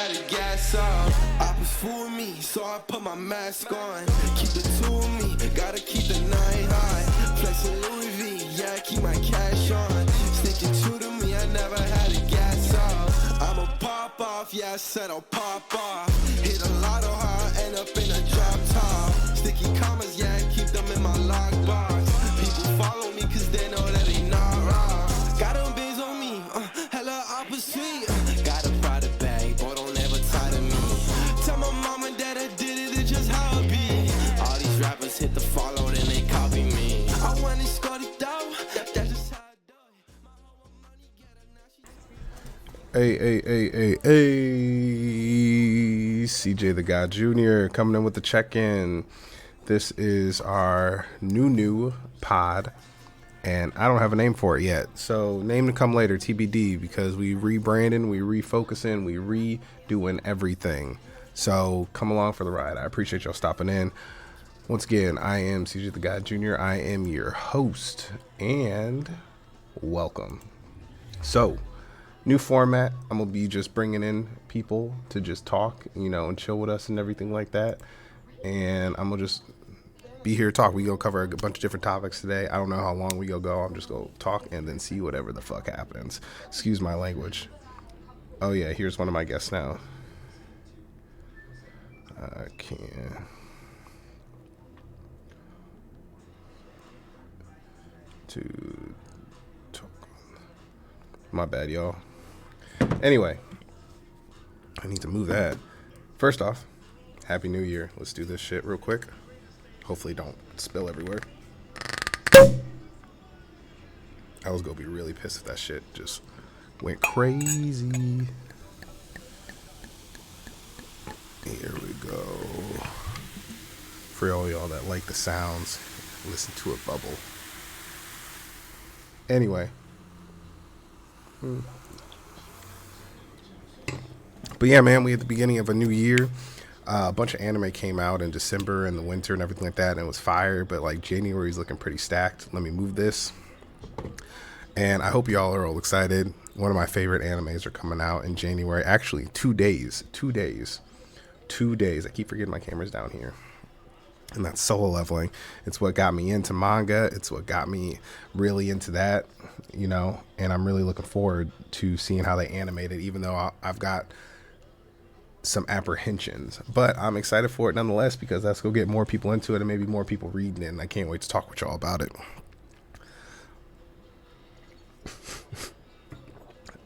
had a gas off. Oppers fool me, so I put my mask on. Keep the tool me, gotta keep the 9 high. Flexing Louis V, yeah, I keep my cash on. Sticking true to me, I never had a gas off. I'ma pop off, yeah, I said I'll pop off. Hit a lotto, how I end up in a drop top. Sticky commas, yeah, I keep them in my lockbox. People follow me cause they know that they not raw. Got them biz on me, hella opposite. Got a product bag, boy, don't ever tie to me. Tell my mom and dad I did it, it's just how it be. All these rappers hit the follow, then they copy me. I want it scored down, that's just how I do it. My whole money get it, now she Hey, CJ the God Jr. coming in with the check-in. This is our new pod, and I don't have a name for it yet. So name to come later, TBD, because we rebranding, we refocusing, we redoing everything. So come along for the ride. I appreciate y'all stopping in. Once again, I am CJ the God Jr. I am your host, and welcome. So, new format. I'm gonna be just bringing in people to just talk, and chill with us and everything like that. And I'm gonna just be here to talk. We gonna cover a bunch of different topics today. I don't know how long we gonna go. I'm just gonna talk and then see whatever the fuck happens. Excuse my language. Oh yeah, here's one of my guests now. I can't. To talk. My bad, y'all. Anyway, I need to move that. First off, Happy New Year. Let's do this shit real quick. Hopefully don't spill everywhere. I was gonna be really pissed if that shit just went crazy. Here we go. For all y'all that like the sounds, listen to it bubble. Anyway. But yeah, man, we at the beginning of a new year. A bunch of anime came out in December and the winter and everything like that, and it was fire. But like January's looking pretty stacked. Let me move this. And I hope y'all are all excited. One of my favorite animes are coming out in January. Actually, 2 days. 2 days. 2 days. I keep forgetting my camera's down here. And that's Solo Leveling. It's what got me into manga. It's what got me really into that, and I'm really looking forward to seeing how they animate it, even though I've got some apprehensions. But I'm excited for it nonetheless, because that's going to get more people into it and maybe more people reading it, and I can't wait to talk with y'all about it.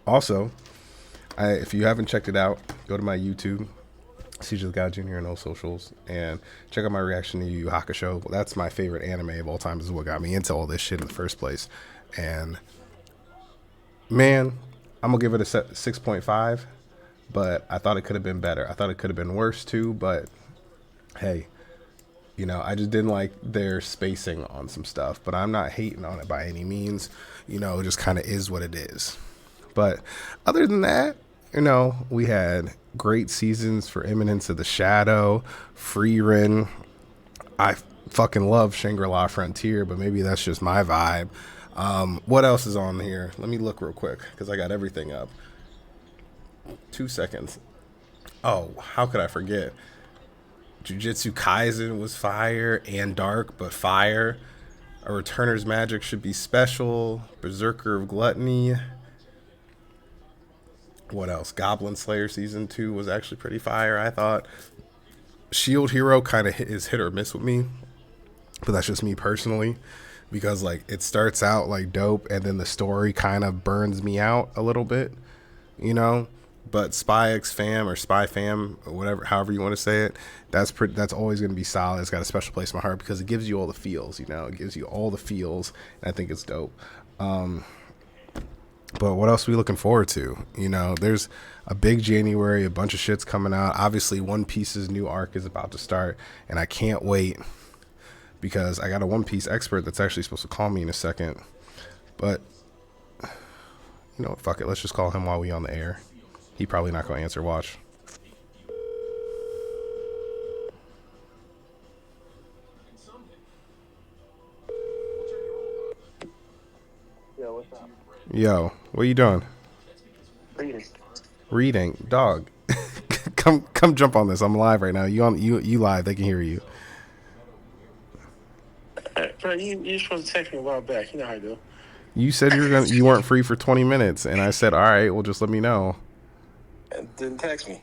Also, if you haven't checked it out, go to my YouTube, CJ the God Jr. on all socials, and check out my reaction to Yu Yu Hakusho. Well, that's my favorite anime of all time. This is what got me into all this shit in the first place. And man, I'm gonna give it a 6.5, but I thought it could have been better. I thought it could have been worse too, but hey, I just didn't like their spacing on some stuff, but I'm not hating on it by any means. It just kind of is what it is. But other than that, we had great seasons for Eminence of the Shadow, Frieren. I fucking love Shangri-La Frontier, but maybe that's just my vibe. What else is on here? Let me look real quick, because I got everything up. 2 seconds. Oh, how could I forget? Jujutsu Kaisen was fire and dark, but fire. A Returner's Magic should be special. Berserker of Gluttony. What else? Goblin Slayer Season 2 was actually pretty fire, I thought. Shield Hero kind of is hit or miss with me, but that's just me personally, because like it starts out like dope and then the story kind of burns me out a little bit, but Spy X Fam or Spy Fam or whatever, however you want to say it, that's always going to be solid. It's got a special place in my heart because it gives you all the feels, it gives you all the feels, and I think it's dope. But what else are we looking forward to? There's a big January, a bunch of shit's coming out. Obviously, One Piece's new arc is about to start, and I can't wait, because I got a One Piece expert that's actually supposed to call me in a second. But, fuck it. Let's just call him while we on the air. He probably not going to answer. Watch. Yo, what's up? Yo, what are you doing? Reading. Reading, dog. come jump on this. I'm live right now. You live. They can hear you. Bro, you supposed to text me a while back. You know how I do. You said you weren't free for 20 minutes, and I said, all right, well, just let me know. And then text me.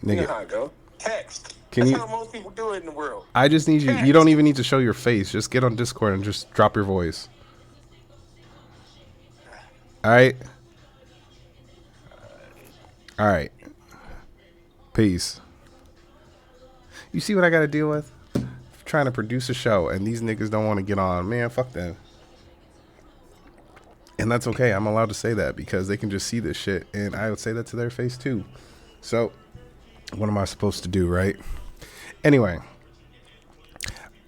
Nigga, You know how I go. Text. Can That's you? how most people do it in the world. I just need you. Text. You don't even need to show your face. Just get on Discord and just drop your voice. All right. All right. Peace. You see what I got to deal with? Trying to produce a show, and these niggas don't want to get on. Man, fuck them. And that's okay. I'm allowed to say that because they can just see this shit, and I would say that to their face too. So, what am I supposed to do, right? Anyway,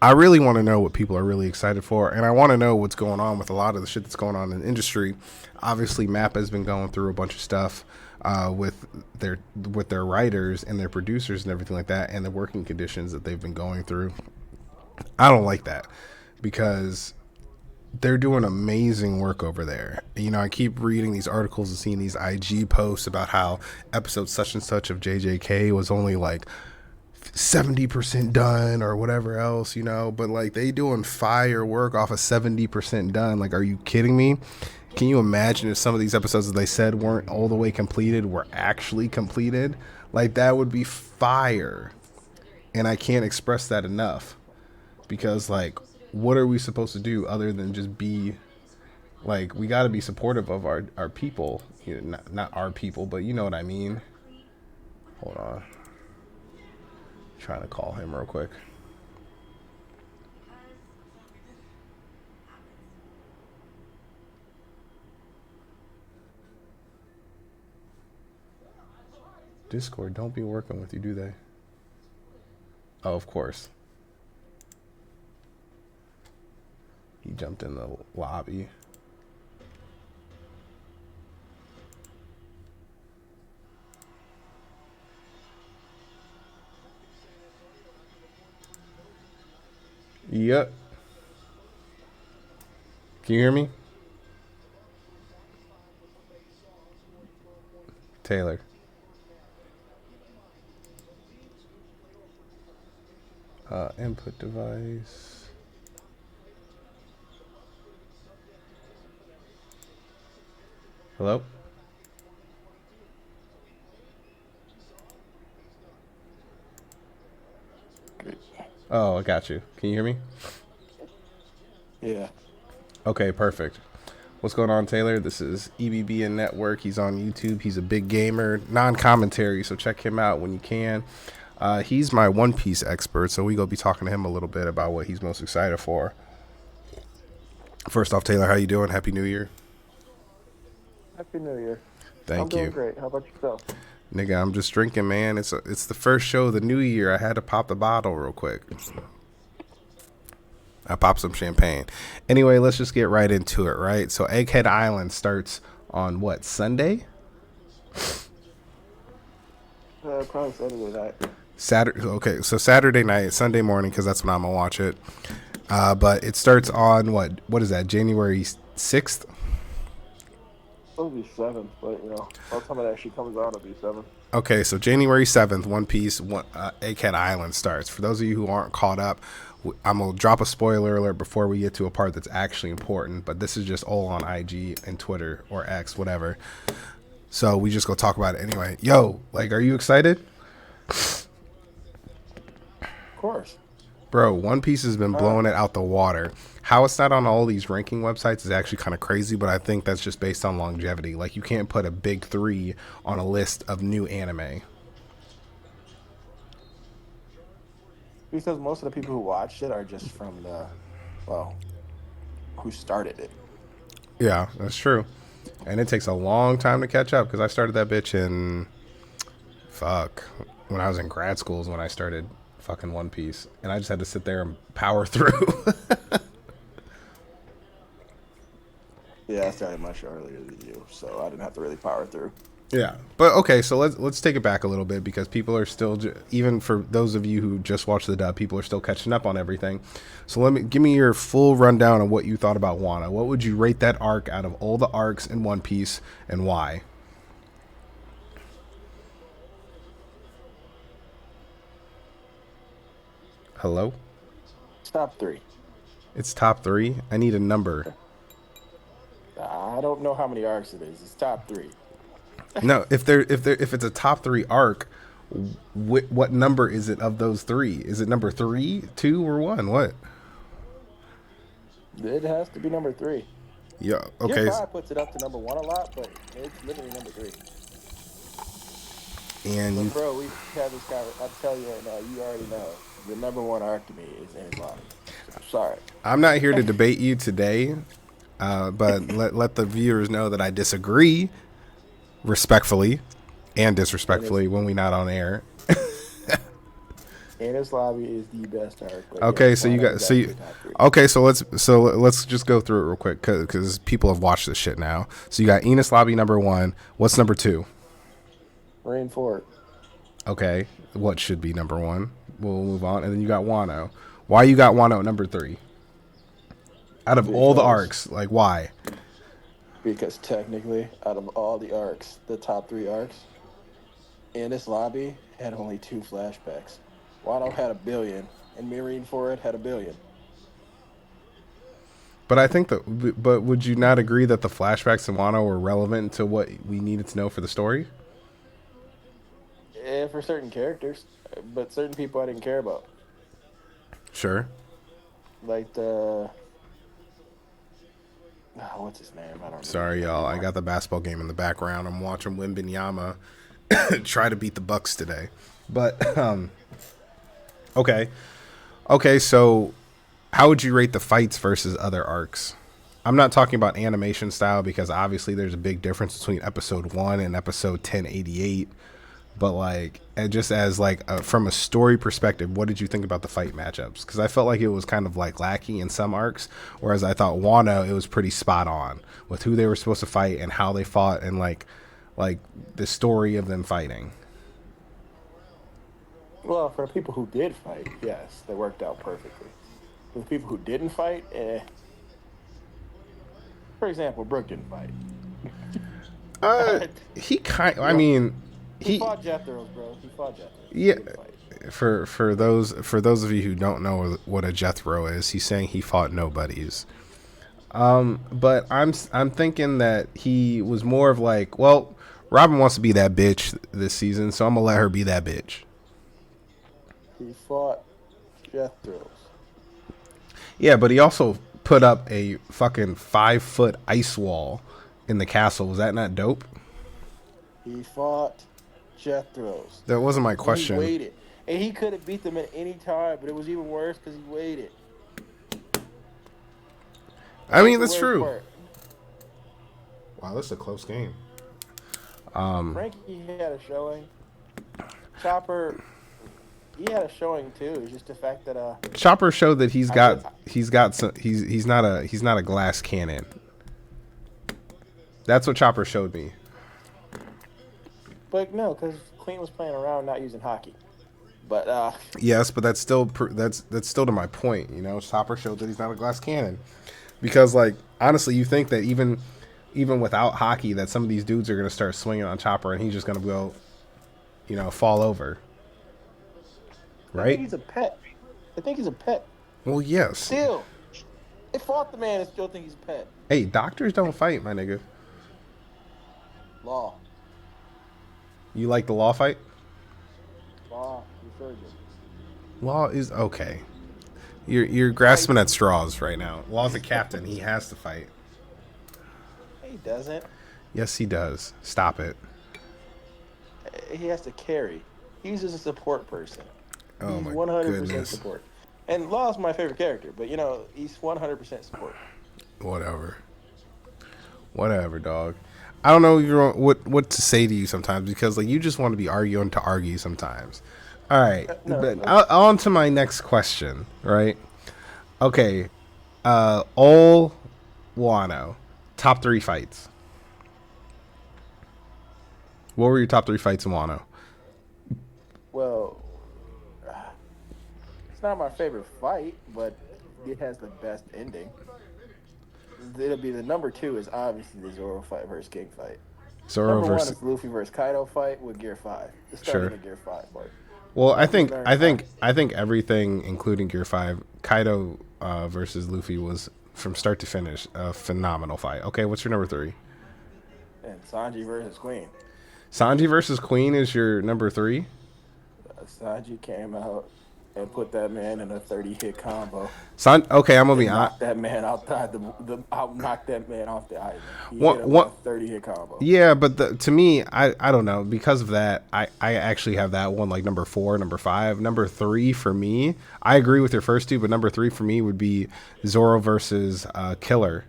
I really want to know what people are really excited for, and I want to know what's going on with a lot of the shit that's going on in the industry. Obviously, Mappa has been going through a bunch of stuff with their writers and their producers and everything like that, and the working conditions that they've been going through. I don't like that because they're doing amazing work over there. You know, I keep reading these articles and seeing these IG posts about how episode such and such of JJK was only like 70% done or whatever else, you know, but like they doing fire work off of 70% done. Like, are you kidding me? Can you imagine if some of these episodes that they said weren't all the way completed were actually completed? Like, that would be fire. And I can't express that enough because, like, what are we supposed to do other than just be like, we got to be supportive of our people, you know, not our people, but you know what I mean. Hold on. Trying to call him real quick. Discord don't be working with you, do they? Oh, of course. He jumped in the lobby. Yep. Can you hear me? Taylor. Input device. Hello? Oh, I got you. Can you hear me? Yeah. Okay, perfect. What's going on, Taylor? This is EBB and Network. He's on YouTube. He's a big gamer, non-commentary, so check him out when you can. He's my One Piece expert, so we gonna be talking to him a little bit about what he's most excited for. First off, Taylor, how you doing? Happy New Year. Happy New Year. Thank you. I'm doing great. How about yourself? Nigga, I'm just drinking, man. It's the first show of the new year. I had to pop the bottle real quick. I popped some champagne. Anyway, let's just get right into it, right? So Egghead Island starts on what, Sunday? Probably Saturday night. Saturday. Okay, so Saturday night, Sunday morning, because that's when I'm gonna watch it. But it starts on what is that? January 6th. It'll be 7th, but you know, by the time it actually comes out, it'll be 7th. Okay, so January 7th, One Piece, Egghead Island starts. For those of you who aren't caught up, I'm going to drop a spoiler alert before we get to a part that's actually important, but this is just all on IG and Twitter or X, whatever. So we just go talk about it anyway. Yo, like, are you excited? Of course. Bro, One Piece has been blowing it out the water. How it's not on all these ranking websites is actually kind of crazy, but I think that's just based on longevity. Like, you can't put a big 3 on a list of new anime. Because most of the people who watched it are just from who started it. Yeah, that's true. And it takes a long time to catch up because I started that bitch in, when I was in grad school is when I started fucking One Piece. And I just had to sit there and power through. Yeah, I started much earlier than you, so I didn't have to really power through. Yeah, but okay, so let's take it back a little bit because people are still, even for those of you who just watched the dub, people are still catching up on everything. So give me your full rundown of what you thought about Wano. What would you rate that arc out of all the arcs in One Piece, and why? Hello? It's top 3. It's top 3. I need a number. I don't know how many arcs it is. It's top 3. No, if it's a top 3 arc, what number is it of those 3? Is it number 3, 2, or 1? What? It has to be number 3. Yeah. Gear Okay. 5 puts it up to number 1 a lot, but it's literally number 3. And But you, bro, we had this guy. I'll tell you right now. You already know the number 1 arc to me is Enies Lobby. So, sorry. I'm not here to debate you today, but let the viewers know that I disagree respectfully and disrespectfully when we not on air. Enies Lobby is the best arc. Okay, so you got okay, so let's just go through it real quick because people have watched this shit now. So you got Enies Lobby number 1. What's number 2? Marine Fort. Okay, what should be number 1? We'll move on, and then you got Wano. Why you got Wano at number 3? Out of all the arcs, like why? Because technically, out of all the arcs, the top 3 arcs, Enies Lobby had only 2 flashbacks. Wano had 1 billion, and Marine Fort had 1 billion. But I think but would you not agree that the flashbacks in Wano were relevant to what we needed to know for the story? Yeah, for certain characters, but certain people I didn't care about. Sure. Like the what's his name? I don't. Sorry, y'all. I got the basketball game in the background. I'm watching Wembanyama try to beat the Bucks today. But okay. So, how would you rate the fights versus other arcs? I'm not talking about animation style because obviously there's a big difference between episode 1 and episode 1088. But like, and just as like from a story perspective, what did you think about the fight matchups? Because I felt like it was kind of like lacking in some arcs, whereas I thought Wano it was pretty spot on with who they were supposed to fight and how they fought and like the story of them fighting. Well, for the people who did fight, yes, they worked out perfectly. For the people who didn't fight, for example, Brooke didn't fight. I mean. He fought Jethro's, bro. He fought Jethro. Yeah. For those of you who don't know what a Jethro is, he's saying he fought nobodies. But I'm thinking that he was more of like, well, Robin wants to be that bitch this season, so I'm gonna let her be that bitch. He fought Jethro's. Yeah, but he also put up a fucking 5-foot ice wall in the castle. Was that not dope? He fought Jethro's. That wasn't my question. He waited. And he could have beat them at any time, but it was even worse because he waited. I mean, that's true. Wow, this is a close game. Frankie had a showing. Chopper, he had a showing too. It's just the fact that Chopper showed that he's not a glass cannon. That's what Chopper showed me. But no, because Queen was playing around, not using hockey. But yes, but that's still to my point. You know, Chopper showed that he's not a glass cannon, because like honestly, you think that even without hockey, that some of these dudes are gonna start swinging on Chopper, and he's just gonna go, fall over. Right? I think he's a pet. Well, yes. Still, they fought the man and still think he's a pet. Hey, doctors don't fight, my nigga. Law. You like the Law fight? Law, you're surgeon. Law is okay. You're grasping at straws right now. Law's the captain. He has to fight. He doesn't. Yes, he does. Stop it. He has to carry. He's just a support person. Oh He's my 100% goodness. support. And Law's my favorite character, but he's 100% support. Whatever, dog. I don't know what to say to you sometimes, because like you just want to be arguing to argue sometimes. All right, on to my next question. Right? Okay. All Wano top 3 fights. What were your top 3 fights in Wano? Well, it's not my favorite fight, but it has the best ending. It'll be the number 2 is obviously the Zoro fight versus King fight. Zoro number versus 1 is Luffy versus Kaido fight with Gear 5. The starting of Gear 5 part. Well, I It was think very I think nice. I think everything, including Gear 5, Kaido versus Luffy was from start to finish a phenomenal fight. Okay, what's your number 3? And Sanji versus Queen. Sanji versus Queen is your number 3. Sanji came out and put that man in a 30-hit combo Okay, I'm gonna be and honest. knocked that man outside the out knocked that man off the island. He One, hit him in one, a 30-hit combo. yeah, but to me, I don't know, because of that. I actually have that one like number 4, number 5, number 3 for me. I agree with your first two, but number 3 for me would be Zoro versus Killer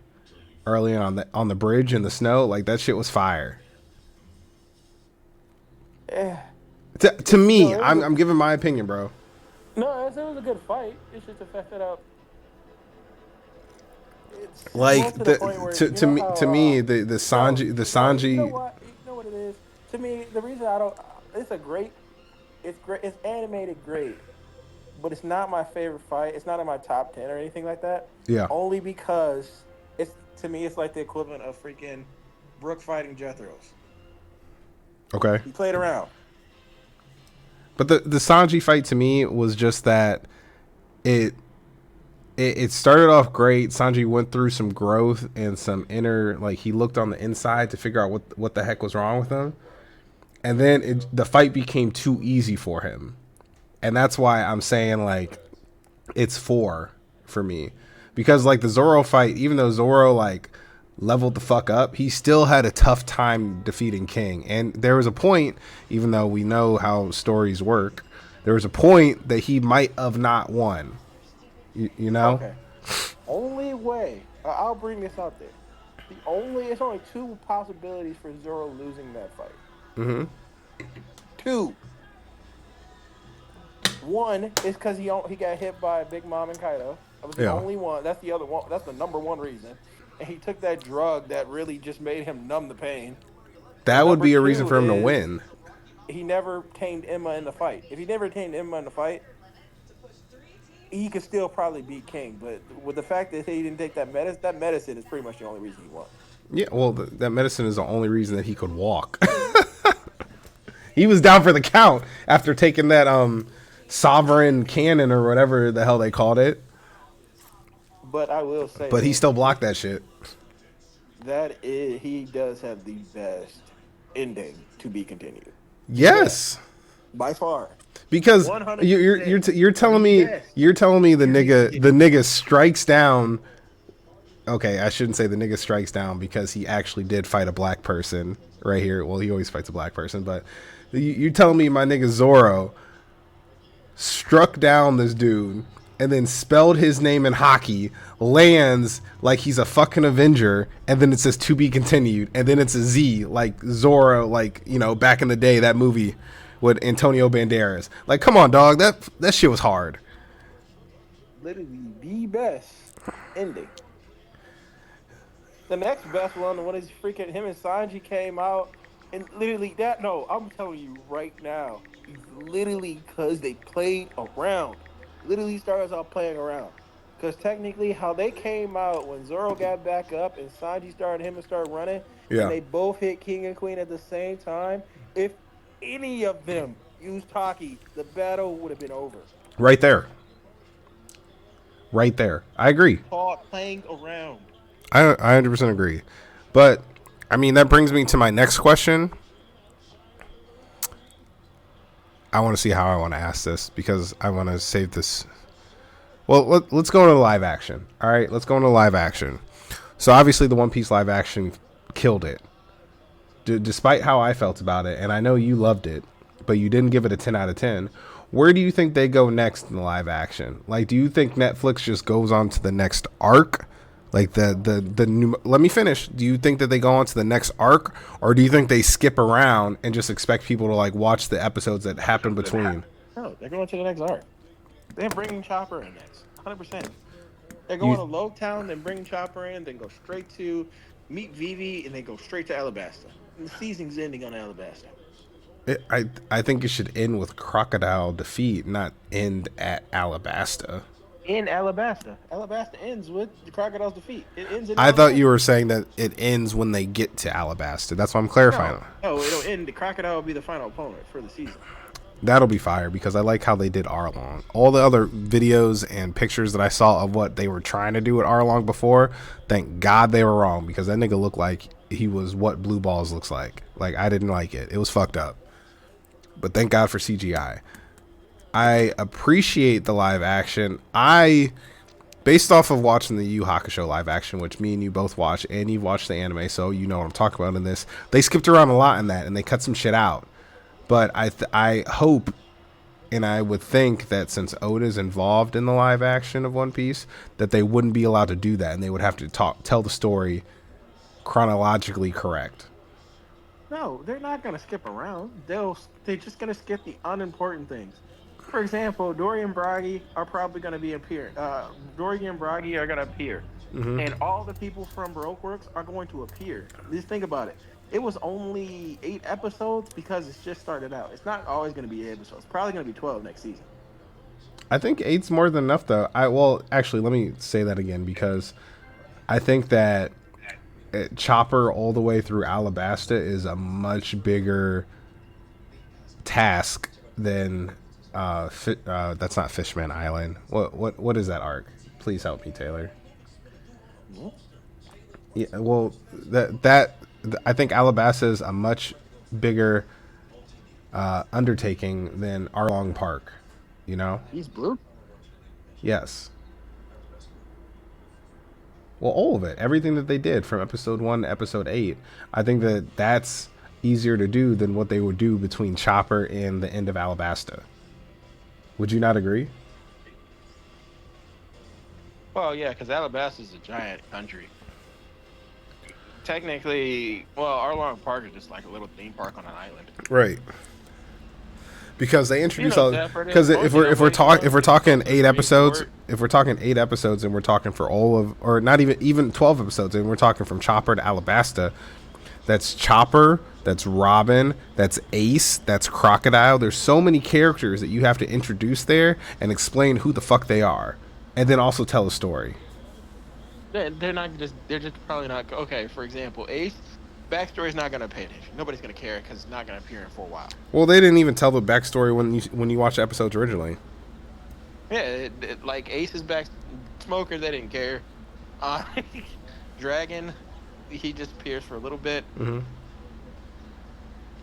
early on the bridge in the snow. Like that shit was fire. Eh, To me, no, it was I'm giving my opinion, bro. no, it was a good fight. It's just the fact that it's more Like to the point where you to know me how the no, Sanji the no, you know Sanji. what? You know what it is? To me, the reason I don't it's a great it's great it's animated great, but it's not my favorite fight. It's not in my top 10 or anything like that. Yeah. Only because it's to me it's like the equivalent of freaking Brook fighting Jethro's. Okay. He played around. But the Sanji fight to me was just that it it started off great. Sanji went through some growth and some inner, like he looked on the inside to figure out what the heck was wrong with him. And then the fight became too easy for him. And that's why I'm saying like it's 4 for me. Because like the Zoro fight, even though Zoro like leveled the fuck up, he still had a tough time defeating King. And there was a point, even though we know how stories work, there was a point that he might have not won. You know? Okay. Only way I'll bring this out there. It's only 2 possibilities for Zoro losing that fight. Mm-hmm. 2. One is because he got hit by Big Mom and Kaido. That was the Yeah. only one. That's the other one. That's the number one reason. And he took that drug that really just made him numb the pain. That would Number be a reason 2 for him to is win. he never tamed Emma in the fight. If he never tamed Emma in the fight, he could still probably beat King. But with the fact that he didn't take that medicine is pretty much the only reason he won. Yeah, well, that medicine is the only reason that he could walk. He was down for the count after taking that sovereign cannon or whatever the hell they called it. But I will say, But he still blocked that shit. he does have the best ending to be continued Yes, by far. because 100%. you're telling me Yes. the nigga strikes down. Okay, I shouldn't say the nigga strikes down because he actually did fight a black person right here. Well, he always fights a black person, but you're telling me my nigga Zoro struck down this dude and then spelled his name in hockey, lands like he's a fucking Avenger, and then it says to be continued, and then it's a Z like Zoro, like, you know, back in the day, that movie with Antonio Banderas. Like, come on, dog, that shit was hard. Literally the best ending. The next best one when his freaking him and Sanji came out, and literally that. No, I'm telling you right now, it's literally because they played around. Literally starts out playing around. Because technically, how they came out when Zoro got back up and Sanji started running, Yeah. and they both hit King and Queen at the same time. If any of them used Taki, the battle would have been over. Right there. I agree. Caught playing around. I 100% agree. But I mean, that brings me to my next question. I want to see how I want to ask this because I want to save this. Well, let's go into live action. All right, let's go into live action. So obviously the One Piece live action killed it. Despite how I felt about it, and I know you loved it, but you didn't give it a 10 out of 10. Where do you think they go next in the live action? Like, do you think Netflix just goes on to the next arc? Like the new, let me finish. Do you think that they go on to the next arc, or do you think they skip around and just expect people to like watch the episodes that happen between? No, they're going to the next arc. They're bringing Chopper in next, 100%. They're going to Low Town, then bring Chopper in, then go straight to meet Vivi, and then go straight to Alabasta. And the season's ending on Alabasta. I think it should end with Crocodile defeat, not end at Alabasta. In Alabasta. Alabasta ends with the Crocodile's defeat. It ends in I Alabasta. thought you were saying that it ends when they get to Alabasta. That's why I'm clarifying. No, it'll end. The Crocodile will be the final opponent for the season. That'll be fire because I like how they did Arlong. All the other videos and pictures that I saw of what they were trying to do with Arlong before, thank God they were wrong because that nigga looked like he was what Blue Balls looks like. Like, I didn't like it. It was fucked up. But thank God for CGI. I appreciate the live action. Based off of watching the Yu Yu Hakusho live action, which me and you both watch, and you've watched the anime, so you know what I'm talking about in this, they skipped around a lot in that, and they cut some shit out. But I hope, and I would think that since Oda's involved in the live action of One Piece, that they wouldn't be allowed to do that, and they would have to tell the story chronologically correct. No, they're not gonna skip around. They're just gonna skip the unimportant things. For example, Dory and Bragi are probably gonna be appear. Dory and Bragi are gonna appear, and all the people from Baroque Works are going to appear. Just think about it. It was only 8 episodes because it's just started out. It's not always gonna be 8 episodes. It's probably gonna be 12 next season. I think 8's more than enough, though. Actually, let me say that again because I think that Chopper all the way through Alabasta is a much bigger task than that's not Fishman Island. What is that arc? Please help me, Taylor. Yeah, well, I think Alabasta is a much bigger undertaking than Arlong Park. You know? He's blue. Yes. Well, all of it, everything that they did from episode 1 to episode 8, I think that that's easier to do than what they would do between Chopper and the end of Alabasta. Would you not agree? Well, yeah, because Alabasta is a giant country. Technically, well, Arlong Park is just like a little theme park on an island. Right. Because they introduce because if we're talking 8 episodes, if we're talking 8 episodes and we're talking for all of, or not even 12 episodes, and we're talking from Chopper to Alabasta, that's Chopper, that's Robin, that's Ace, that's Crocodile. There's so many characters that you have to introduce there and explain who the fuck they are, and then also tell a story. They're just probably not. Okay, for example, Ace. Backstory is not going to pay attention. Nobody's going to care because it's not going to appear in for a while. Well, they didn't even tell the backstory when you watch the episodes originally. Yeah, like Ace's back Smoker, they didn't care. Dragon, he just appears for a little bit. Mm-hmm.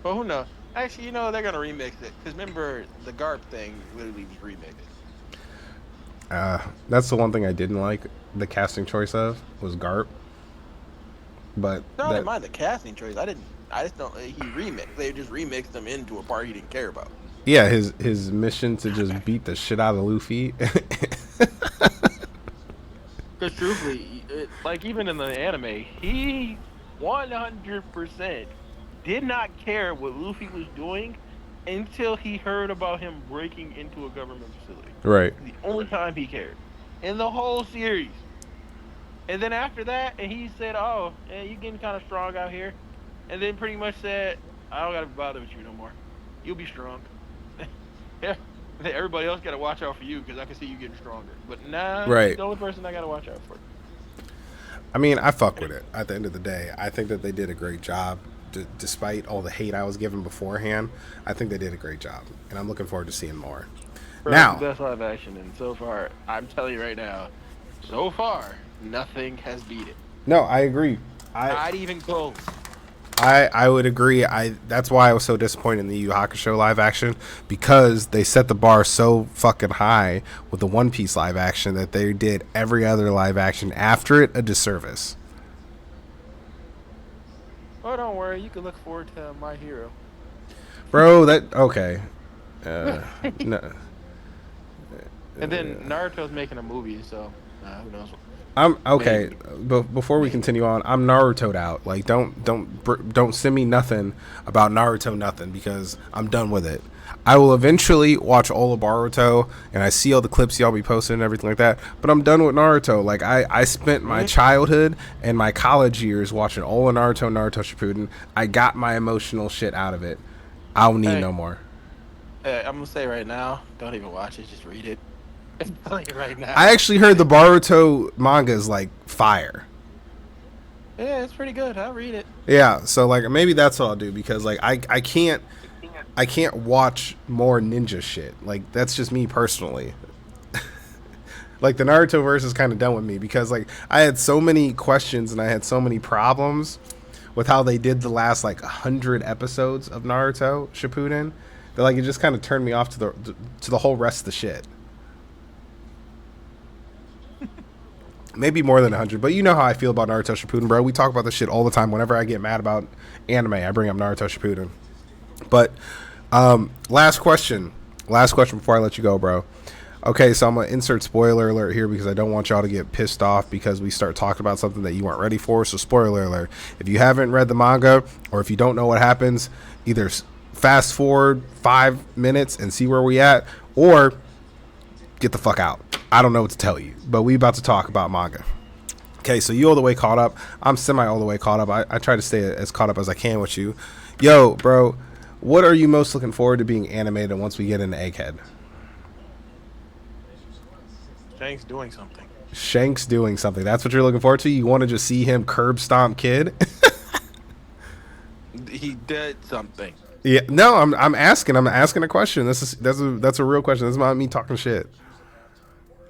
But who knows? Actually, they're going to remix it because remember the Garp thing literally was remixed. That's the one thing I didn't like the casting choice of was Garp. But I didn't mind the casting choice. I just don't. He remixed. They just remixed him into a part he didn't care about. Yeah, his mission to just beat the shit out of Luffy. Because truthfully, like even in the anime, he 100% did not care what Luffy was doing until he heard about him breaking into a government facility. Right. The only time he cared in the whole series. And then after that, and he said, "Oh, yeah, you're getting kind of strong out here," and then pretty much said, "I don't gotta bother with you no more. You'll be strong." Yeah, everybody else gotta watch out for you because I can see you getting stronger. But nah, right. You're the only person I gotta watch out for. I mean, I fuck with it. At the end of the day, I think that they did a great job, despite all the hate I was given beforehand. I think they did a great job, and I'm looking forward to seeing more. Now, best live action, and so far, I'm telling you right now, so far. Nothing has beat it. No, I agree. Not even close. I would agree. That's why I was so disappointed in the Yu Yu Hakusho live action because they set the bar so fucking high with the One Piece live action that they did every other live action after it a disservice. Oh, don't worry. You can look forward to My Hero. Bro, okay. No. And then Naruto's making a movie, so who knows? I'm okay. Before we continue on, I'm Naruto'd out. Like, don't send me nothing about Naruto, nothing, because I'm done with it. I will eventually watch all of Boruto, and I see all the clips y'all be posting and everything like that. But I'm done with Naruto. Like, I spent my childhood and my college years watching all of Naruto Shippuden. I got my emotional shit out of it. I don't need no more. I'm gonna say right now, don't even watch it. Just read it. Right now. I actually heard the Boruto manga is like fire. Yeah, it's pretty good. I'll read it. Yeah, so like maybe that's what I'll do because like I can't I can't watch more ninja shit. Like that's just me personally. Like the Naruto verse is kind of done with me because like I had so many questions and I had so many problems with how they did the last like 100 episodes of Naruto Shippuden that like it just kind of turned me off to the whole rest of the shit. Maybe more than 100, but you know how I feel about Naruto Shippuden, bro. We talk about this shit all the time. Whenever I get mad about anime, I bring up Naruto Shippuden. But last question before I let you go, bro. Okay, so I'm gonna insert spoiler alert here because I don't want y'all to get pissed off because we start talking about something that you weren't ready for. So spoiler alert: if you haven't read the manga or if you don't know what happens, either fast forward 5 minutes and see where we at, or get the fuck out. I don't know what to tell you, but we about to talk about manga. Okay, so you all the way caught up. I'm semi all the way caught up. I try to stay as caught up as I can with you. Yo, bro, what are you most looking forward to being animated once we get into Egghead? Shanks doing something. Shanks doing something. That's what you're looking forward to? You want to just see him curb stomp Kid? He did something. Yeah, no, I'm asking a question. That's a real question. That's not me talking shit.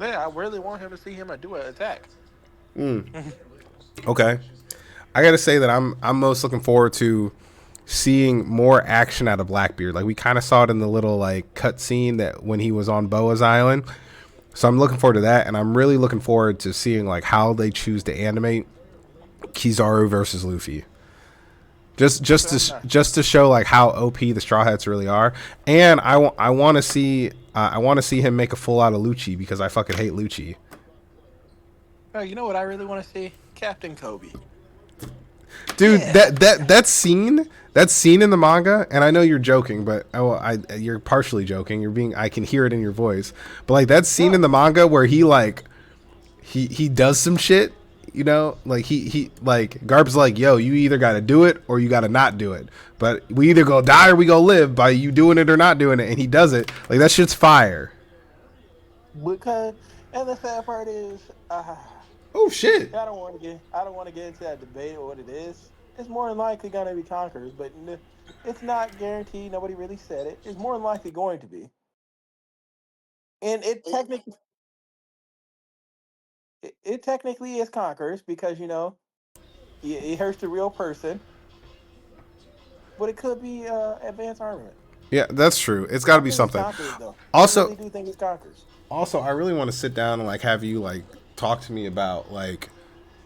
Yeah, I really want him to see him do an attack. Okay. I gotta say that I'm most looking forward to seeing more action out of Blackbeard. Like we kind of saw it in the little like cut scene that when he was on Boa's Island. So I'm looking forward to that, and I'm really looking forward to seeing like how they choose to animate Kizaru versus Luffy. Just to show like how OP the Straw Hats really are, and I want to see him make a full out of Lucci because I fucking hate Lucci. Oh, you know what I really want to see? Captain Kobe. Dude, Yeah. that scene in the manga, and I know you're joking, but you're partially joking. I can hear it in your voice. But like that scene in the manga where he like he does some shit, you know, like he like Garp's like, yo, you either got to do it or you got to not do it. But we either go die or we go live by you doing it or not doing it, and he does it. Like that shit's fire. Because, and the sad part is, Oh shit. I don't want to get into that debate of what it is. It's more than likely going to be Conquerors, but it's not guaranteed. Nobody really said it. It's more than likely going to be, and it technically is Conquerors because it hurts the real person, but it could be advanced armament. Yeah, that's true. It's got I to be think it's something. Conquerors though. I Also, really do think it's Conquerors. I really want to sit down and like have you like talk to me about like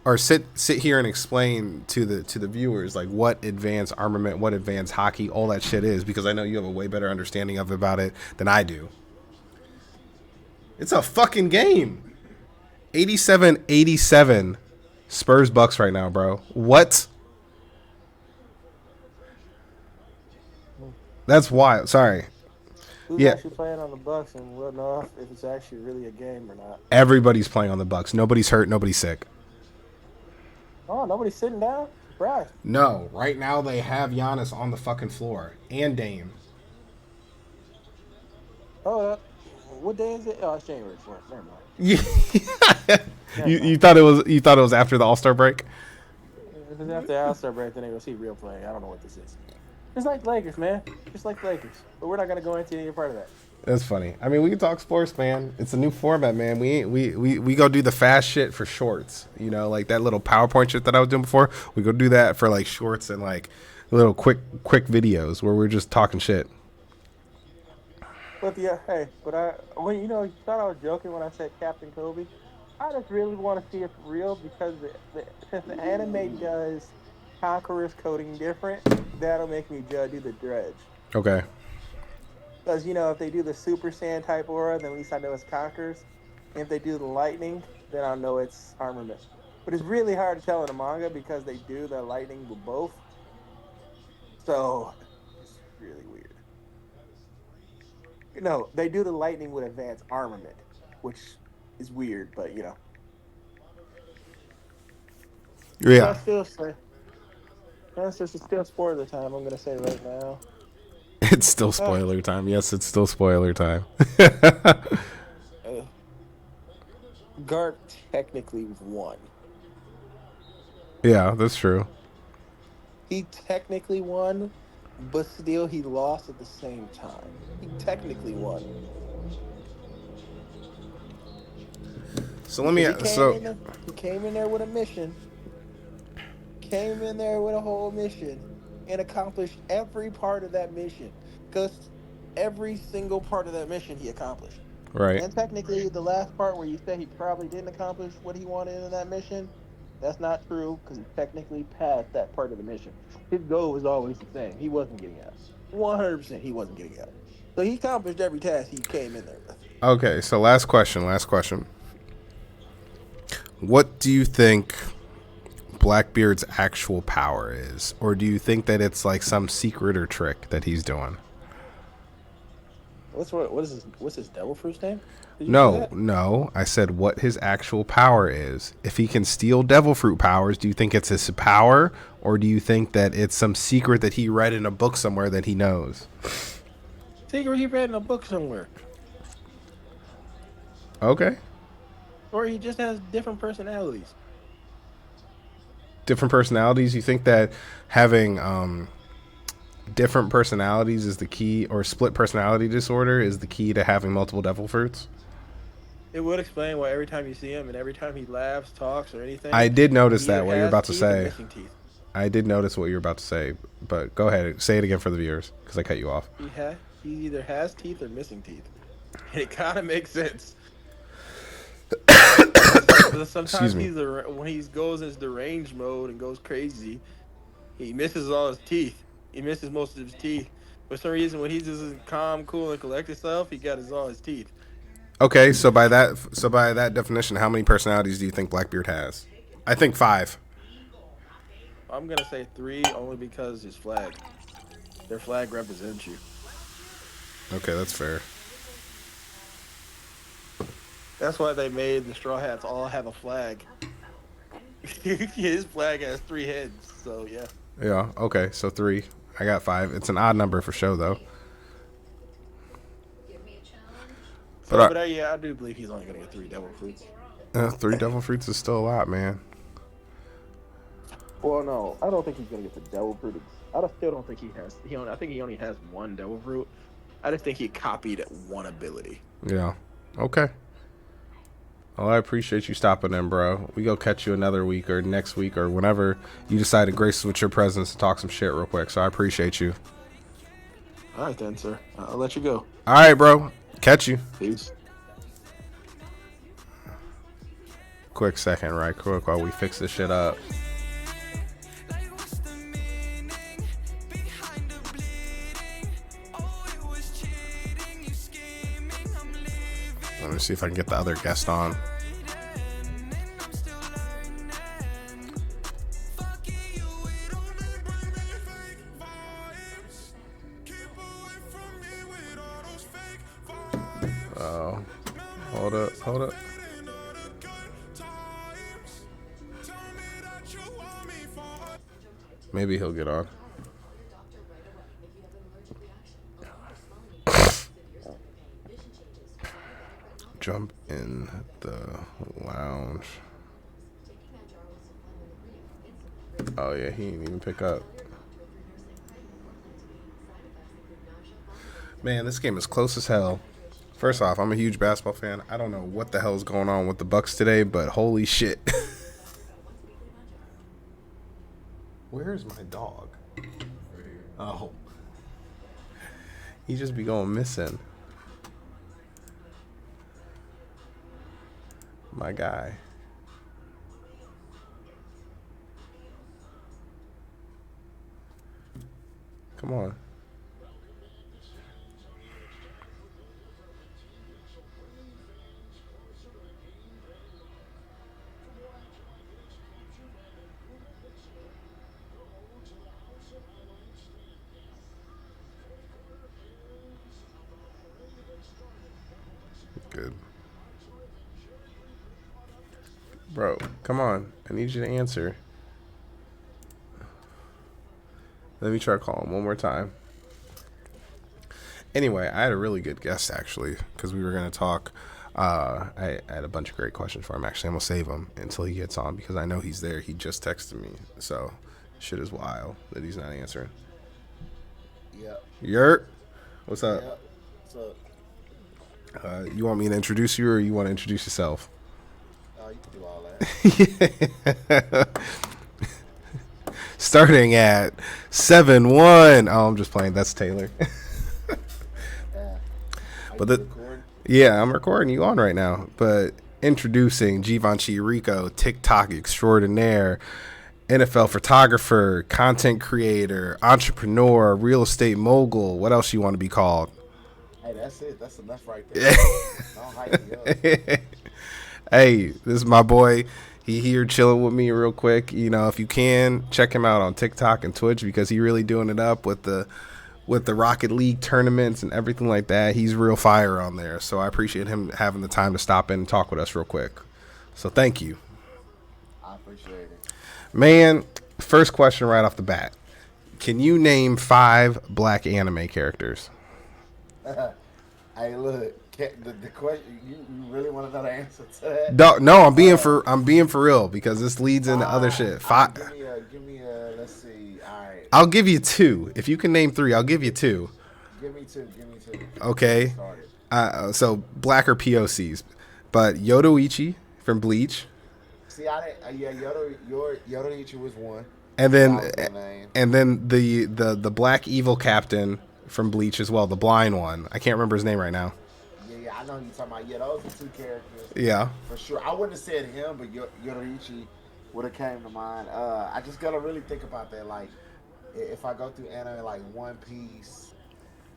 or sit here and explain to the viewers like what advanced armament, what advanced hockey, all that shit is, because I know you have a way better understanding of about it than I do. It's a fucking game. 87-87 Spurs Bucks right now, bro. What? That's wild. Sorry. Who's Yeah. actually playing on the Bucks, and we'll know if it's actually really a game or not. Everybody's playing on the Bucks. Nobody's hurt, nobody's sick. Oh, nobody's sitting down? Surprise. No, right now they have Giannis on the fucking floor and Dame. Oh, what day is it? Oh, it's January 4th. Never mind. Yeah. you thought it was after the All-Star break? If it's after the All-Star break, then they go see real play. I don't know what this is. It's like Lakers, man. Just like Lakers. But we're not going to go into any part of that. That's funny. I mean, we can talk sports, man. It's a new format, man. We go do the fast shit for shorts. You know, like that little PowerPoint shit that I was doing before. We go do that for like shorts and like little quick videos where we're just talking shit. But yeah, hey, when you thought I was joking when I said Captain Kobe. I just really want to see it for real because since the anime does Conqueror's coding different, that'll make me do the dredge. Okay. Because, if they do the Super Saiyan type aura, then at least I know it's Conquerors. And if they do the lightning, then I know it's armament. But it's really hard to tell in the manga because they do the lightning with both. So, it's really weird. They do the lightning with advanced armament, which is weird, but, Yeah. That's still spoiler time, I'm going to say right now. It's still spoiler time. Yes, it's still spoiler time. Garp technically won. Yeah, that's true. He technically won, but still he lost at the same time. He technically won So let me. because So he came in there with a mission, came in there with a whole mission, and accomplished every part of that mission. Because every single part of that mission he accomplished. right. And technically, the last part where you say he probably didn't accomplish what he wanted in that mission, that's not true because he technically passed that part of the mission. His goal was always the same. He wasn't getting out. 100% he wasn't getting out. So he accomplished every task he came in there with. Okay. So last question. Last question. What do you think Blackbeard's actual power is, or do you think that it's like some secret or trick that he's doing? What's his devil fruit's name? Did you say No, that? no. I said what his actual power is. If he can steal devil fruit powers, do you think it's his power, or do you think that it's some secret that he read in a book somewhere that he knows? Secret he read in a book somewhere. Okay. Or he just has different personalities. Different personalities. You think that having different personalities is the key, or split personality disorder is the key to having multiple devil fruits? It would explain why every time you see him and every time he laughs, talks, or I anything, did notice he either that what you're has about to teeth or say. missing teeth. I did notice what you're about to say, but go ahead. Say it again for the viewers because I cut you off. He either has teeth or missing teeth. And it kind of makes sense. Because sometimes Excuse me. when he goes into deranged mode and goes crazy, he misses all his teeth. He misses most of his teeth. For some reason, when he's just calm, cool, and collect himself, he got all his teeth. Okay, so by that definition, how many personalities do you think Blackbeard has? I think 5. I'm gonna say 3 only because his flag. Their flag represents you. Okay, that's fair. That's why they made the Straw Hats all have a flag. His flag has 3 heads, so yeah. Yeah. Okay, so 3. I got 5. It's an odd number for show though. So, But but yeah, I do believe he's only gonna get 3 devil fruits. 3 devil fruits is still a lot, man. Well, no, I don't think he's gonna get the devil fruit. Still don't think he has. I think he only has 1 devil fruit. I just think he copied 1 ability. Yeah. Okay. Well, I appreciate you stopping in, bro. We go catch you another week or next week or whenever you decide to grace us with your presence and talk some shit real quick. So I appreciate you. All right then, sir. I'll let you go. All right, bro. Catch you. Peace. Quick second, right quick, while we fix this shit up. Like what's the meaning behind the bleeding? Oh, it was cheating, you scheming, I'm living. Let me see if I can get the other guest on. I'm still learning. Fucking you, it only bring me fake vibes. Keep away from me with all those fake vibes. Oh, hold up, hold up. In all the good times. Tell me that you want me for. Maybe he'll get on. Jump in the lounge. Oh yeah, he didn't even pick up. Man, this game is close as hell. First off, I'm a huge basketball fan. I don't know what the hell is going on with the Bucks today, but holy shit. Where's my dog? Oh. He just be going missing. My guy. Come on. Good. Bro, come on. I need you to answer. Let me try calling one more time. Anyway, I had a really good guest, actually, because we were going to talk. I had a bunch of great questions for him. Actually, I'm going to save him until he gets on, because I know he's there. He just texted me. So, shit is wild that he's not answering. Yep. Yurt, what's up? Yep. So, You want me to introduce you, or you want to introduce yourself? you can do all that. Starting at 7-1. Oh, I'm just playing. That's Taylor. Yeah. Are But you the recording? Yeah, I'm recording you on right now. But introducing Givenchy Rico, TikTok extraordinaire, NFL photographer, content creator, entrepreneur, real estate mogul. What else you want to be called? Hey, that's it. That's enough right there. Don't hype me up. Hey, this is my boy. He here chilling with me real quick. You know, if you can, check him out on TikTok and Twitch because he really doing it up with the Rocket League tournaments and everything like that. He's real fire on there. So I appreciate him having the time to stop in and talk with us real quick. So thank you. I appreciate it. Man, first question right off the bat. Can you name 5 black anime characters? Hey, look. The question, you really want to know the answer to that? No, I'm being for real because this leads into other shit. 5. Give me a, let's see. All right. I'll give you 2. If you can name 3, I'll give you 2. Give me two. Okay. So black or POCs, but Yodoichi from Bleach, See, I didn't. Yodoichi was one. and That then was a good name. the black evil captain from Bleach as well, the blind one. I can't remember his name right now. Yeah, I know who you're talking about. Yeah, those are 2 characters. Yeah. For sure. I wouldn't have said him, but Yodoichi would have came to mind. I just gotta really think about that. Like, if I go through anime like One Piece,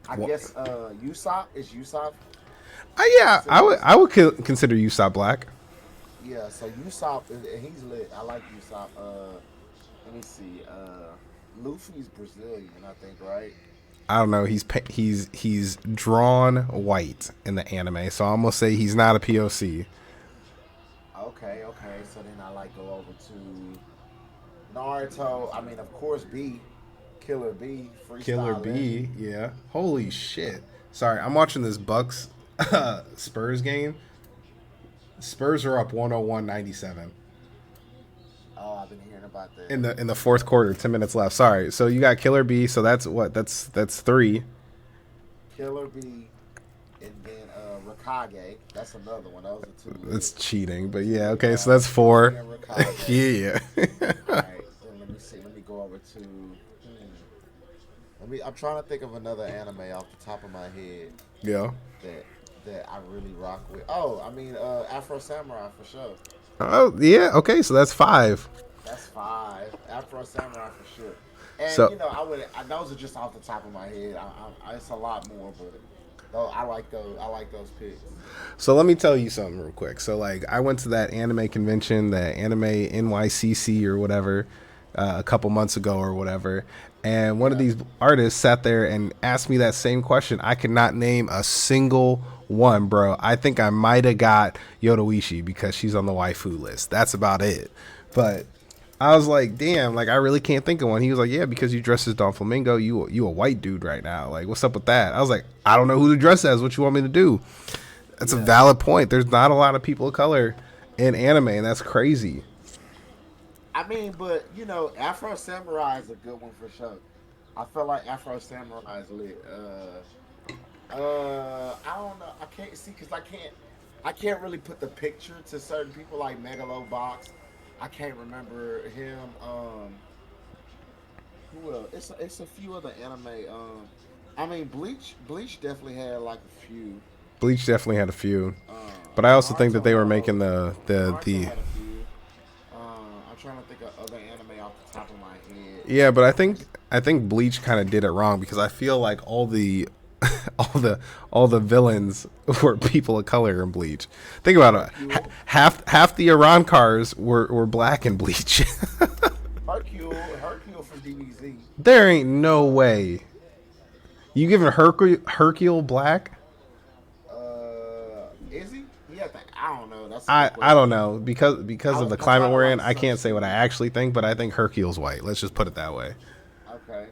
I guess Usopp is Usopp. Yeah, I would consider Usopp black. Yeah, so Usopp, he's lit. I like Usopp. Let me see. Luffy's Brazilian, I think, right? I don't know. He's drawn white in the anime, so I'm gonna say he's not a POC. Okay. So then I like go over to Naruto. I mean, of course, Killer B, freestyle Killer B, legend. yeah. Holy shit. Sorry, I'm watching this Bucks Spurs game. Spurs are up 101-97 Oh, I've been hearing about that. in the fourth quarter, 10 minutes left. Sorry. So you got Killer B, so that's what? That's 3. Killer B, and then Rakage. That's another one. Those are 2. That's cheating, but yeah, okay, so that's 4. Yeah. All right, then let me see. Let me go over to. I'm trying to think of another anime off the top of my head Yeah. that I really rock with. Oh, I mean, Afro Samurai for sure. Oh, yeah, okay, so that's 5. That's 5. Afro Samurai for sure. And So- those are just off the top of my head. It's a lot more, but I like those picks. So let me tell you something real quick. So like I went to that anime convention, the Anime NYCC or whatever, a couple months ago or whatever, and one of these artists sat there and asked me that same question. I could not name a single one, bro. I think I might have got Yodoichi because she's on the waifu list. That's about it. But I was like, damn, like I really can't think of one. He was like, yeah, because you dress as Don Flamingo, you a white dude right now. Like, what's up with that? I was like, I don't know who to dress as. What you want me to do? That's a valid point. There's not a lot of people of color in anime, and that's crazy. I mean, but Afro Samurai is a good one for sure. I feel like Afro Samurai is lit. I don't know. I can't see because I can't really put the picture to certain people like Megalobox. I can't remember him. Who else? It's a few other anime. I mean, Bleach definitely had like a few. Bleach definitely had a few, but I also think that they were making the Naruto had a few. I'm trying to think of other anime off the top of my head. Yeah, but I think Bleach kind of did it wrong because I feel like all the all the villains were people of color in Bleach. Think about it. Half the Iran cars were black in Bleach. Hercule from DBZ. There ain't no way. You giving Hercule black? Is he? I don't know. That's I don't know because of the climate we're in. like I can't say what I actually think, but I think Hercule's white. Let's just put it that way. Okay.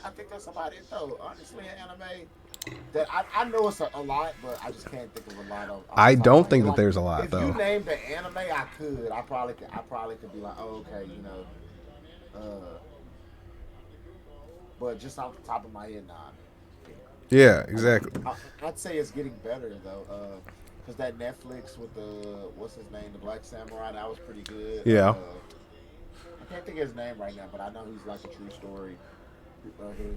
I think that's about it though. Honestly, in anime, that I know it's a lot, but I just can't think of a lot of. I don't think that there's a lot though. If you named the anime, I could. I probably could be like, oh, okay, But just off the top of my head, nah. Yeah, exactly. I'd say it's getting better though, because that Netflix with the what's his name, the Black Samurai, that was pretty good. Yeah. I can't think of his name right now, but I know he's like a true story,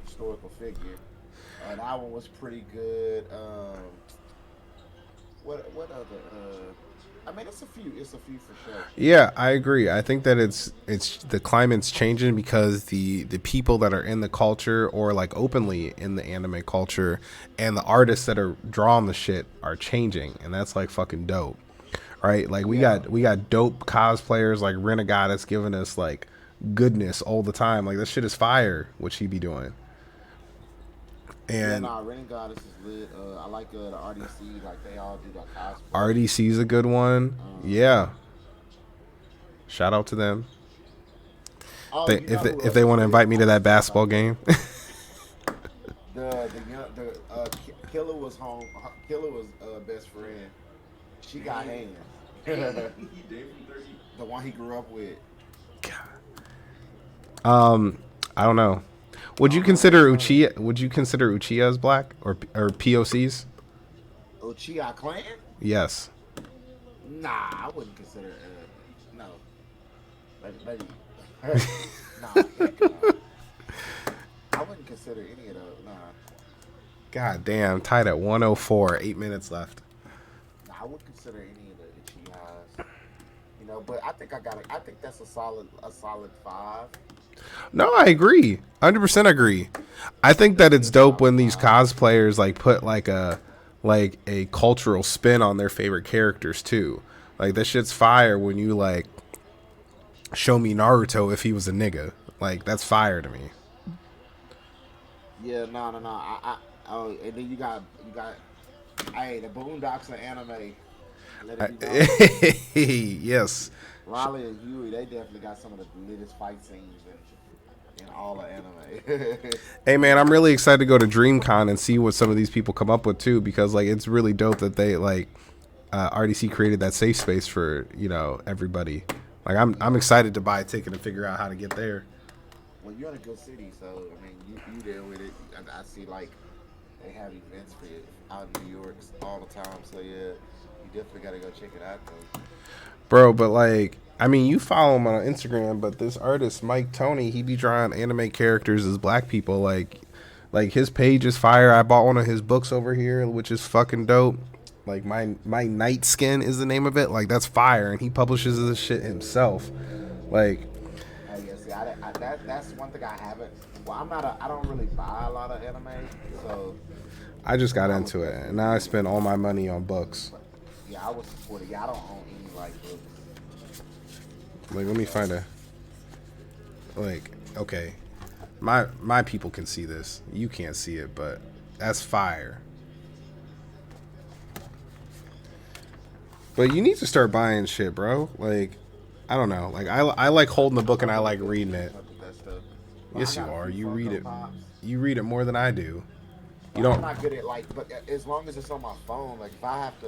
historical figure. That one was pretty good. What other? I mean, it's a few. It's a few for sure. Yeah, I agree. I think that it's the climate's changing because the people that are in the culture or like openly in the anime culture and the artists that are drawing the shit are changing, and that's like fucking dope, right? Like we got dope cosplayers like Renegade that's giving us like goodness all the time. Like this shit is fire, what she be doing. And Renegade, this is lit. I like the RDC, like they all do that cosplay. RDC's a good one. Yeah. Shout out to them. If they want to invite me to that basketball game. Killer was home. Killer was best friend. She got hands. The one he grew up with. I don't know. Would you consider Uchiha? Would you consider Uchiha as black or POCs? Uchiha clan? Yes. Nah, I wouldn't consider. No. Maybe. Nah. I wouldn't consider any of those. Nah. God damn, tied at 104. 8 minutes left. Nah, I wouldn't consider any of the Uchihas. You know, but I think I think that's a solid 5. No, I agree. 100% agree. I think that it's dope when these cosplayers like put like a cultural spin on their favorite characters too. Like that shit's fire when you like show me Naruto if he was a nigga. Like that's fire to me. Yeah, no. And then you got hey, the Boondocks of anime. Let it be known. Yes. Raleigh and Huey, they definitely got some of the latest fight scenes in all of anime. Hey man, I'm really excited to go to DreamCon and see what some of these people come up with too, because like it's really dope that they like RDC created that safe space for, you know, everybody. Like I'm excited to buy a ticket and figure out how to get there. Well, you're in a good city, so I mean you there with it. I see like they have events for it out in New York all the time. So yeah, you definitely gotta go check it out though. Bro, but like, I mean, you follow him on Instagram, but this artist, Mike Tony, he be drawing anime characters as black people. Like his page is fire. I bought one of his books over here, which is fucking dope. Like my Night Skin is the name of it. Like that's fire, and he publishes this shit himself. Like, that's one thing I haven't. Well, I don't really buy a lot of anime, so I just got into it, and now I spend all my money on books. Yeah, I would support it. Yeah, I don't own any like books. Like, let me find a. Like, okay, my people can see this. You can't see it, but that's fire. But you need to start buying shit, bro. Like, I don't know. Like, I like holding the book and I like reading it. Yes, you are. You read it. You read it more than I do. You don't. I'm not good at like, but as long as it's on my phone, like if I have to,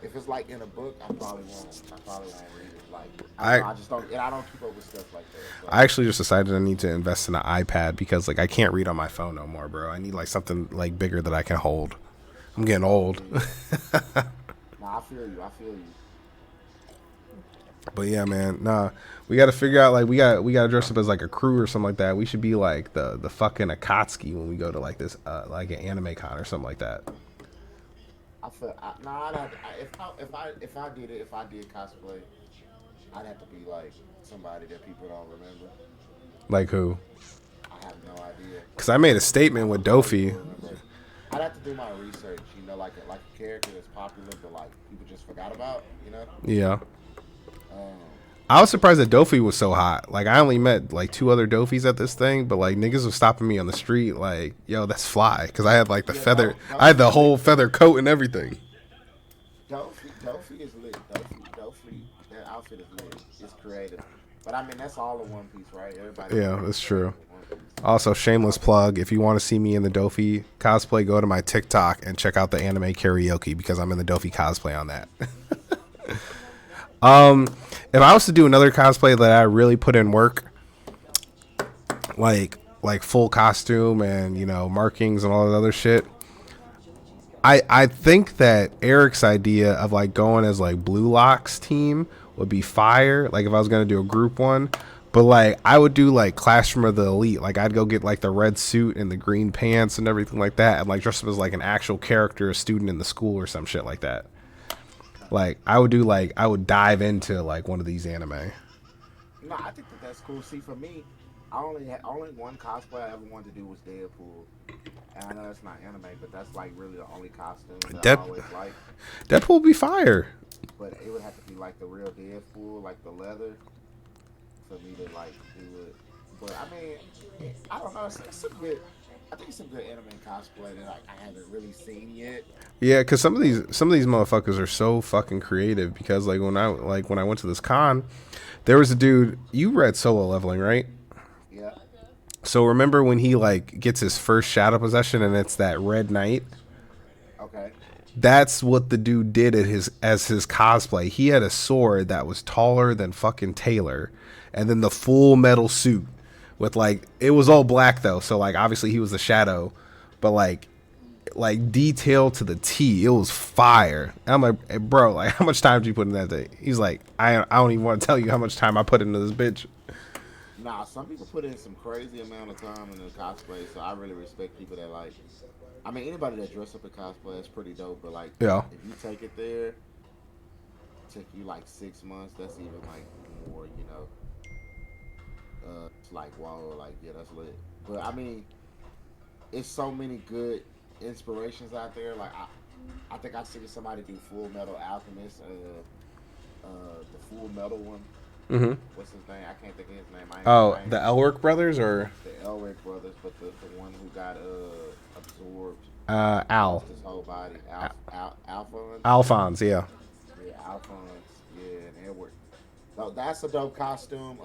if it's like in a book, I probably won't read it. Like I just don't, and I don't keep up with stuff like that. So. I actually just decided I need to invest in an iPad because like I can't read on my phone no more, bro. I need like something like bigger that I can hold. I'm getting old. Nah, I feel you. But yeah, man, nah, we got to figure out like we got to dress up as like a crew or something like that. We should be like the fucking Akatsuki when we go to like this like an anime con or something like that. If I did cosplay, I'd have to be like somebody that people don't remember. Like who? I have no idea. Cause I made a statement with Dofi. I'd have to do my research, you know, like a character that's popular, but like people just forgot about, you know. Yeah. I was surprised that Dofi was so hot. Like I only met like 2 other Dofis at this thing, but like niggas was stopping me on the street, like, yo, that's fly, because I had like the feather, I had the whole feather coat and everything. Dofi is lit. Dofi, that outfit is lit. It's creative, but I mean that's all in One Piece, right? Everybody. Yeah, that's true. Also, shameless plug: if you want to see me in the Dofi cosplay, go to my TikTok and check out the anime karaoke because I'm in the Dofi cosplay on that. If I was to do another cosplay that I really put in work, like like full costume and markings and all that other shit. I think that Eric's idea of like going as like Blue Lock's team would be fire. Like if I was gonna do a group one, but like I would do like Classroom of the Elite. Like I'd go get like the red suit and the green pants and everything like that, and like dress up as like an actual character, a student in the school or some shit like that. Like I would dive into like one of these anime. No, I think that's cool. See, for me, only one cosplay I ever wanted to do was Deadpool. And I know that's not anime, but that's like really the only costume that I always liked. Deadpool would be fire. But it would have to be like the real Deadpool, like the leather, for me to like do it. But I mean, I don't know. It's some good. I think some good anime cosplay that I haven't really seen yet. Yeah, because some of these motherfuckers are so fucking creative. Because like when I went to this con, there was a dude. You read Solo Leveling, right? Yeah. So remember when he like gets his first shadow possession and it's that red knight? Okay. That's what the dude did as his cosplay. He had a sword that was taller than fucking Taylor, and then the full metal suit with like it was all black though. So like obviously he was the shadow, but like detail to the T. It was fire. And I'm like, hey, bro, like how much time did you put in that thing? He's like, I don't even want to tell you how much time I put into this bitch. Nah, some people put in some crazy amount of time in the cosplay, so I really respect people that like. I mean, anybody that dress up in cosplay is pretty dope, but like, Yeah. if you take it there, took you like 6 months. That's even like more, it's like wow, like yeah, that's lit. But I mean, it's so many good inspirations out there. Like I think I seen somebody do Full Metal Alchemist, the Full Metal one. Mm-hmm. What's his name? I can't think of his name. Oh, the Elric brothers or the Elric brothers, but the one who got absorbed. Al. His whole body. Alphonse. Alphonse, yeah. Yeah, Alphonse. Yeah, and Edward. So that's a dope costume.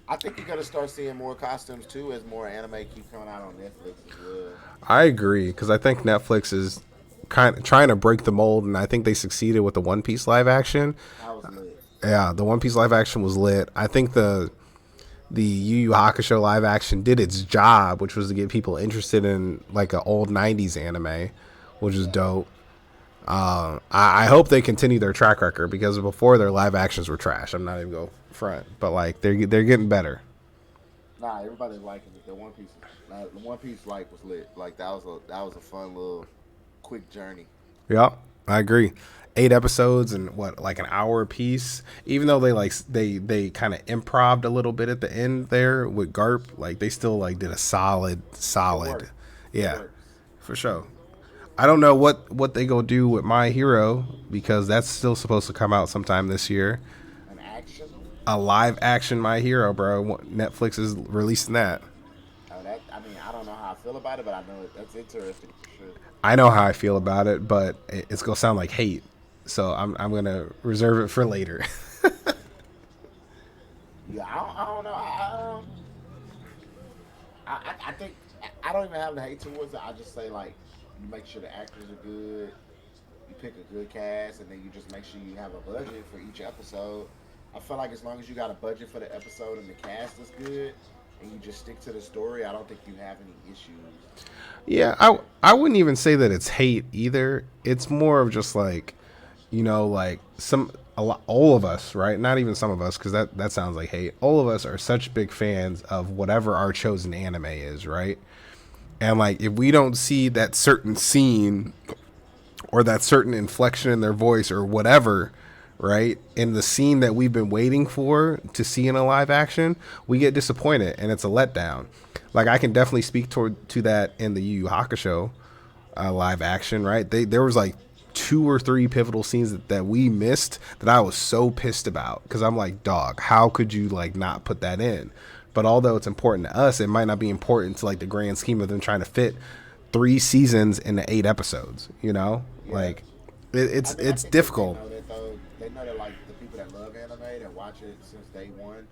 I think you're gonna start seeing more costumes too as more anime keep coming out on Netflix as well. I agree because I think Netflix is kind of trying to break the mold, and I think they succeeded with the One Piece live action. That was lit. Yeah, the One Piece live action was lit. I think the Yu Yu Hakusho live action did its job, which was to get people interested in like an old '90s anime, which is dope. I hope they continue their track record because before their live actions were trash. I'm not even going front, but like they're getting better. Nah, everybody's liking it. The One Piece like was lit. Like that was a fun little quick journey. Yep, I agree. 8 episodes and what, like an hour a piece. Even though they kind of improv'd a little bit at the end there with Garp, like they still like did a solid. Yeah, for sure. I don't know what they go do with My Hero because that's still supposed to come out sometime this year. An action. A live action My Hero, bro. Netflix is releasing that. Oh, I mean, I don't know how I feel about it, but I know that's interesting for sure. I know how I feel about it, but it's gonna sound like hate. So I'm gonna reserve it for later. Yeah, I don't know. I think I don't even have the hate towards it. I just say like you make sure the actors are good, you pick a good cast, and then you just make sure you have a budget for each episode. I feel like as long as you got a budget for the episode and the cast is good, and you just stick to the story, I don't think you have any issues. Yeah, I wouldn't even say that it's hate either. It's more of just like, like all of us, right? Not even some of us, because that sounds like hate. All of us are such big fans of whatever our chosen anime is, right? And like, if we don't see that certain scene or that certain inflection in their voice or whatever, right, in the scene that we've been waiting for to see in a live action, we get disappointed and it's a letdown. Like I can definitely speak to that in the Yu Yu Hakusho live action, right? There was like 2 or 3 pivotal scenes that we missed that I was so pissed about because I'm like, dog, how could you like not put that in? But although it's important to us, it might not be important to like the grand scheme of them trying to fit 3 seasons into 8 episodes. Yeah. Like it's difficult. They know that like the people that love anime that watch it since day one,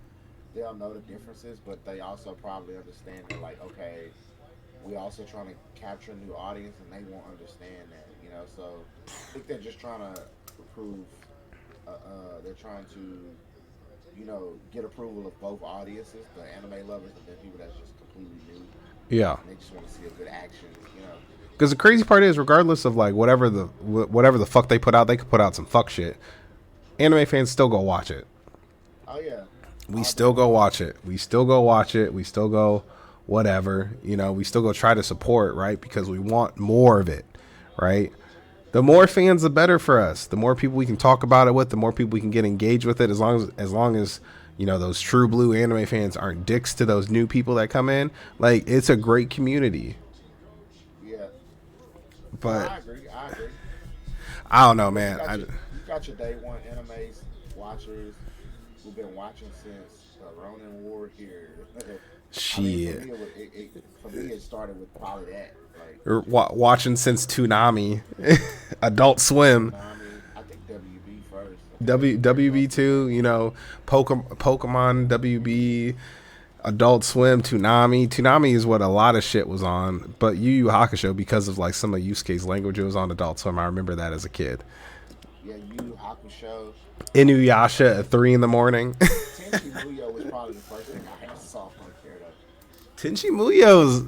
they'll know the differences, but they also probably understand that like, okay, we're also trying to capture a new audience and they won't understand that, so I think they're just trying to prove they're trying to get approval of both audiences, the anime lovers and then people that's just completely new Yeah. and they just want to see a good action. Because the crazy part is, regardless of like whatever the fuck they put out, they could put out some fuck shit. Anime fans still go watch it. Oh yeah, We still go watch it. We still go watch it. We still go whatever. We still go try to support, right? Because we want more of it, right? The more fans, the better for us. The more people we can talk about it with, the more people we can get engaged with it. As long as those true blue anime fans aren't dicks to those new people that come in. Like, it's a great community. yeah. But I agree. I don't know, man. You got your day one animes watchers who've been watching since the Ronin War here. Shit. For me, it started with probably that. Like, Or watching since Toonami, Adult Swim, I think WB first. WB two, Pokemon WB, Adult Swim, Toonami. Toonami is what a lot of shit was on, but Yu Yu Hakusho, because of like some of Yusuke's language, it was on Adult Swim. I remember that as a kid. Yeah, Yu Yu Hakusho. Inuyasha at 3 a.m. Tenchi Muyo was probably the first thing I had soft on care of. Tenchi Muyo's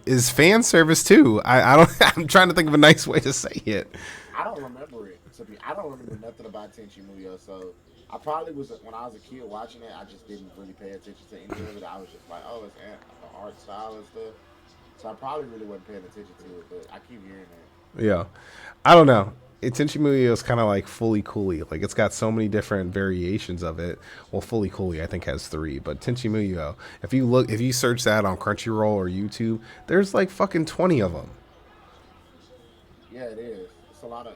is fan service too. I don't. I'm trying to think of a nice way to say it. I don't remember it. I don't remember nothing about Tenchi Muyo, so I probably was when I was a kid watching it. I just didn't really pay attention to any of it. I was just like, oh, it's the art style and stuff. So I probably really wasn't paying attention to it, but I keep hearing that. Yeah, I don't know. Tenchi Muyo is kind of like Fully Cooley. Like, it's got so many different variations of it. Well, Fully Cooley I think has 3, but Tenchi Muyo, if you search that on Crunchyroll or YouTube, there's like fucking 20 of them. Yeah, it is. It's a lot of.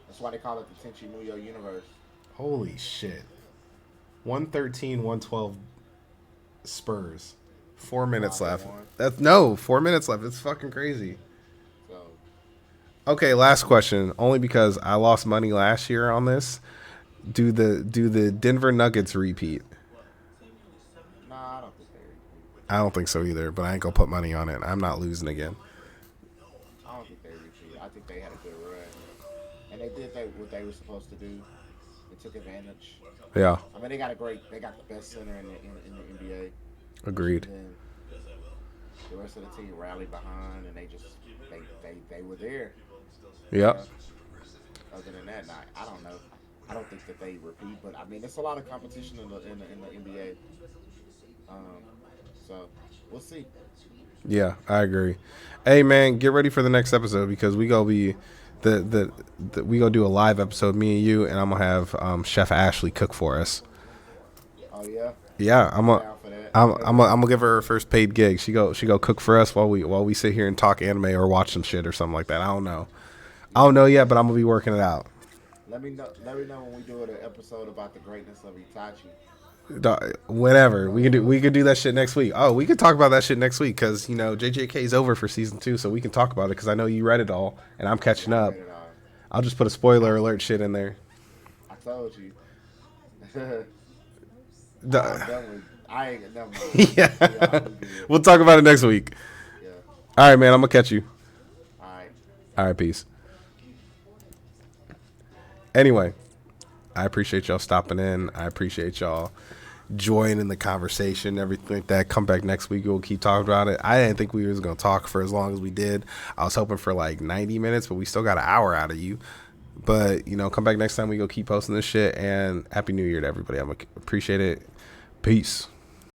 That's why they call it the Tenchi Muyo universe. Holy shit. 113, 112 Spurs. 4 minutes left. 4 minutes left. It's fucking crazy. So. Okay, last question. Only because I lost money last year on this. Do the Denver Nuggets repeat? Nah, I don't think they repeat. I don't think so either, but I ain't gonna put money on it. I'm not losing again. I don't think they repeat. I think they had a good run, and they did what they were supposed to do. They took advantage. Yeah. I mean, they got the best center in the NBA. Agreed. And the rest of the team rallied behind, and they were there. Yep. Other than that, I don't know. I don't think that they repeat, but I mean, it's a lot of competition in the NBA. So we'll see. Yeah, I agree. Hey man, get ready for the next episode because we gonna be we gonna do a live episode, me and you, and I'm gonna have Chef Ashley cook for us. Oh yeah. Yeah, I'm gonna give her her first paid gig. She go cook for us while we sit here and talk anime or watch some shit or something like that. I don't know yet, but I'm gonna be working it out. Let me know when we do an episode about the greatness of Itachi. Whenever we could do that shit next week. Oh, we could talk about that shit next week because JJK is over for season 2, so we can talk about it because I know you read it all and I'm catching up. I'll just put a spoiler alert shit in there. I told you. I ain't never mind. Yeah, we'll talk about it next week. Yeah. All right, man. I'm gonna catch you. All right, peace. Anyway, I appreciate y'all stopping in. I appreciate y'all joining the conversation, everything like that. Come back next week. We'll keep talking about it. I didn't think we was going to talk for as long as we did. I was hoping for like 90 minutes, but we still got an hour out of you. But, come back next time. We go keep posting this shit. And Happy New Year to everybody. I appreciate it. Peace.